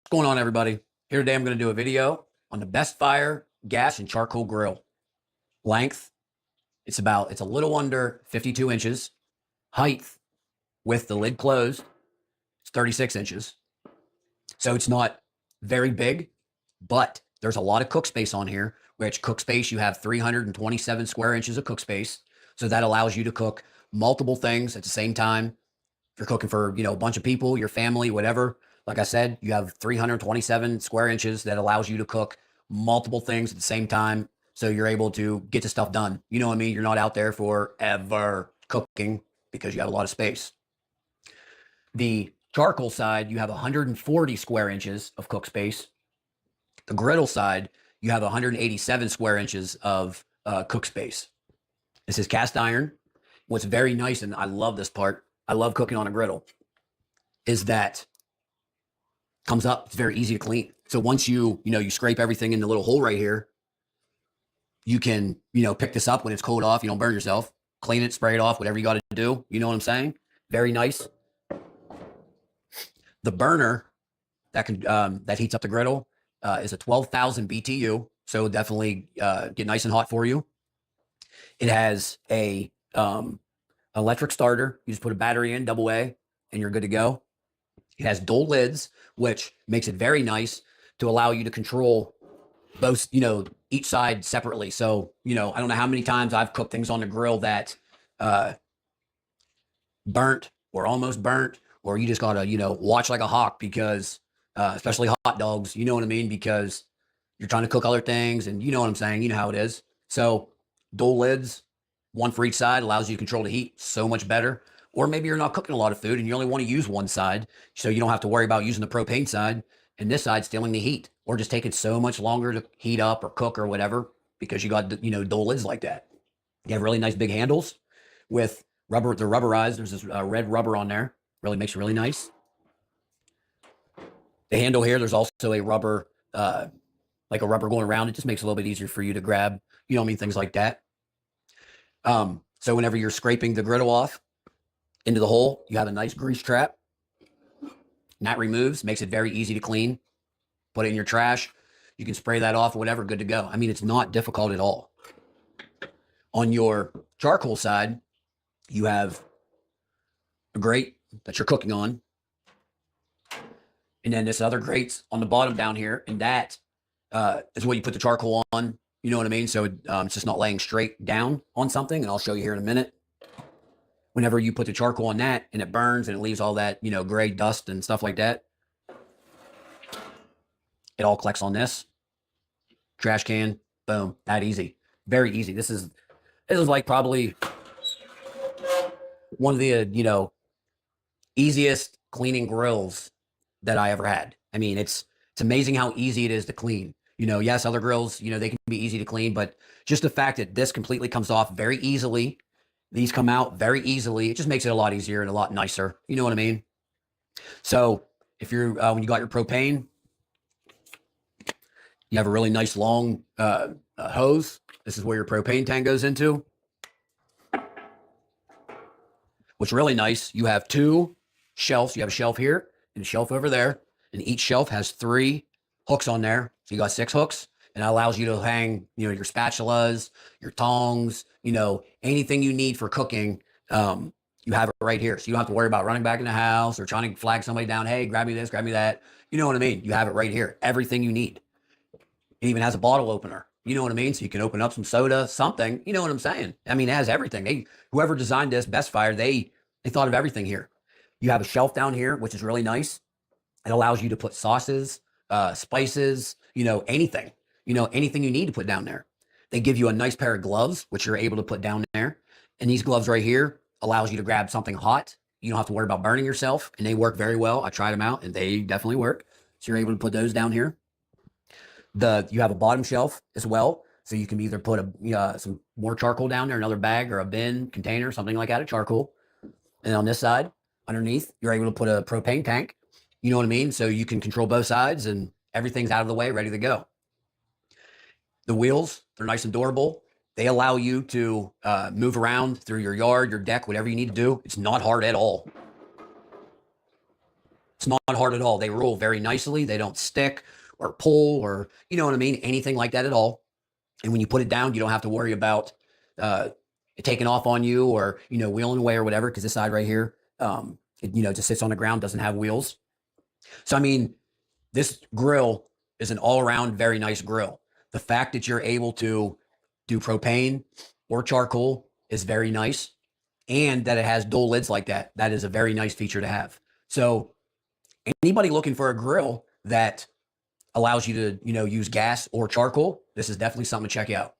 What's going on, everybody? Here today, I'm going to do a video on the Best Fire gas and charcoal grill. Length, it's a little under 52 inches. Height, with the lid closed, it's 36 inches. So it's not very big, but there's a lot of cook space on here, which cook space, you have 327 square inches of cook space. So that allows you to cook multiple things at the same time. If you're cooking for, a bunch of people, your family, whatever, like I said, you have 327 square inches that allows you to cook multiple things at the same time. So you're able to get the stuff done. You know what I mean? You're not out there forever cooking because you have a lot of space. The charcoal side, you have 140 square inches of cook space. The griddle side, you have 187 square inches of cook space. This is cast iron. What's very nice, and I love this part, I love cooking on a griddle, is that comes up. It's very easy to clean. So once you scrape everything in the little hole right here, you can, pick this up when it's cooled off. You don't burn yourself. Clean it, spray it off, whatever you got to do. You know what I'm saying? Very nice. The burner that heats up the griddle is a 12,000 BTU. So definitely get nice and hot for you. It has a electric starter. You just put a battery in, double A, and you're good to go. It has dual lids, which makes it very nice to allow you to control both, each side separately. So, I don't know how many times I've cooked things on the grill that burnt or almost burnt, or you just gotta, watch like a hawk because, especially hot dogs, you know what I mean? Because you're trying to cook other things and you know what I'm saying? You know how it is. So dual lids, one for each side, allows you to control the heat so much better. Or maybe you're not cooking a lot of food and you only want to use one side, so you don't have to worry about using the propane side and this side stealing the heat, or just taking so much longer to heat up or cook or whatever because you got, dual lids like that. You have really nice big handles with rubber. They're rubberized. There's this red rubber on there. Really makes it really nice. The handle here, there's also a rubber, like a rubber going around. It just makes it a little bit easier for you to grab, things like that. So whenever you're scraping the griddle off into the hole, you have a nice grease trap. And that removes, makes it very easy to clean. Put it in your trash. You can spray that off, whatever, good to go. I mean, it's not difficult at all. On your charcoal side, you have a grate that you're cooking on. And then this other grate's on the bottom down here. And that is what you put the charcoal on. You know what I mean? So it's just not laying straight down on something. And I'll show you here in a minute. Whenever you put the charcoal on that and it burns and it leaves all that, gray dust and stuff like that, it all collects on this trash can. Boom. That easy. Very easy. This is like probably one of the, easiest cleaning grills that I ever had. I mean, it's amazing how easy it is to clean. Yes, other grills, they can be easy to clean, but just the fact that this completely comes off very easily, these come out very easily, it just makes it a lot easier and a lot nicer. You know what I mean? So if you're, when you got your propane, you have a really nice long hose. This is where your propane tank goes into. What's really nice, you have two shelves. You have a shelf here and a shelf over there, and each shelf has 3 hooks on there. So you got 6 hooks, and that allows you to hang, your spatulas, your tongs, anything you need for cooking. You have it right here. So you don't have to worry about running back in the house or trying to flag somebody down. Hey, grab me this, grab me that. You know what I mean? You have it right here. Everything you need. It even has a bottle opener. You know what I mean? So you can open up some soda, something. You know what I'm saying? I mean, it has everything. Whoever designed this, Best Fire, they thought of everything here. You have a shelf down here, which is really nice. It allows you to put sauces, spices, anything. Anything you need to put down there. They give you a nice pair of gloves, which you're able to put down there. And these gloves right here allows you to grab something hot. You don't have to worry about burning yourself, and they work very well. I tried them out, and they definitely work. So you're able to put those down here. You have a bottom shelf as well, so you can either put some more charcoal down there, another bag or a bin, container, something like that of charcoal. And on this side, underneath, you're able to put a propane tank. You know what I mean? So you can control both sides, and everything's out of the way, ready to go. The wheels, they're nice and durable. They allow you to move around through your yard, your deck, whatever you need to do. It's not hard at all. It's not hard at all. They roll very nicely. They don't stick or pull or, you know what I mean? Anything like that at all. And when you put it down, you don't have to worry about it taking off on you or, you know, wheeling away or whatever, because this side right here, it, you know, just sits on the ground, doesn't have wheels. So, I mean, this grill is an all around very nice grill. The fact that you're able to do propane or charcoal is very nice. And that it has dual lids like that, that is a very nice feature to have. So, anybody looking for a grill that allows you to, you know, use gas or charcoal, this is definitely something to check out.